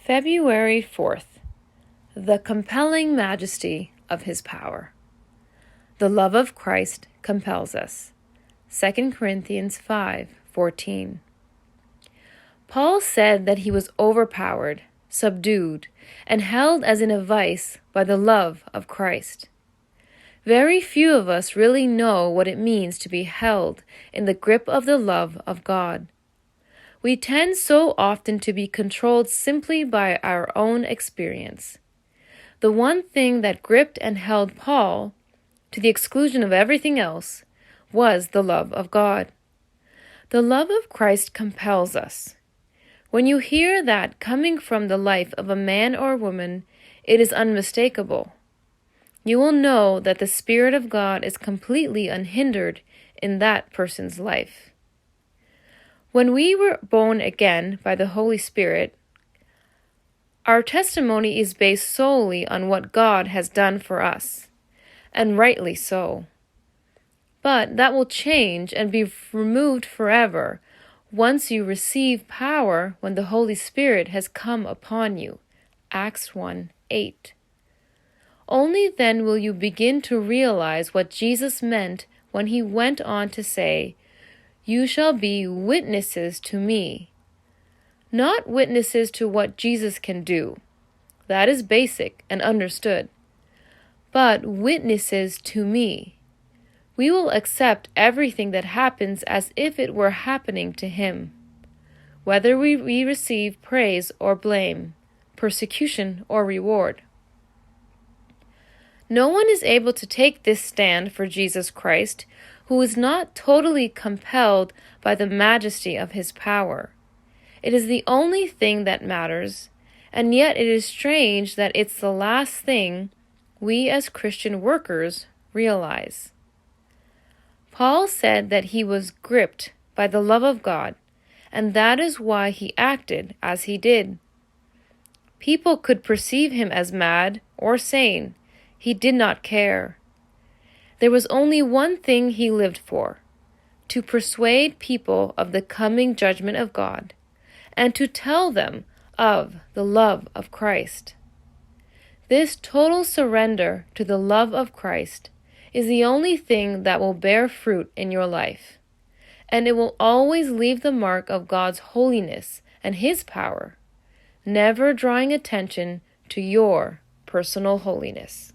February 4th. The compelling majesty of his power. The love of Christ compels us. 2 Corinthians 5:14. Paul said that he was overpowered, subdued, and held as in a vice by the love of Christ. Very few of us really know what it means to be held in the grip of the love of God. We tend so often to be controlled simply by our own experience. The one thing that gripped and held Paul, to the exclusion of everything else, was the love of God. The love of Christ compels us. When you hear that coming from the life of a man or woman, it is unmistakable. You will know that the Spirit of God is completely unhindered in that person's life. When we were born again by the Holy Spirit, our testimony is based solely on what God has done for us, and rightly so. But that will change and be removed forever once you receive power when the Holy Spirit has come upon you. Acts 1:8. Only then will you begin to realize what Jesus meant when he went on to say, "You shall be witnesses to me." Not witnesses to what Jesus can do. That is basic and understood. But witnesses to me. We will accept everything that happens as if it were happening to him. Whether we receive praise or blame, persecution or reward. No one is able to take this stand for Jesus Christ who is not totally compelled by the majesty of his power. It is the only thing that matters, and yet it is strange that it's the last thing we as Christian workers realize. Paul said that he was gripped by the love of God, and that is why he acted as he did. People could perceive him as mad or sane. He did not care. There was only one thing he lived for: to persuade people of the coming judgment of God, and to tell them of the love of Christ. This total surrender to the love of Christ is the only thing that will bear fruit in your life, and it will always leave the mark of God's holiness and his power, never drawing attention to your personal holiness.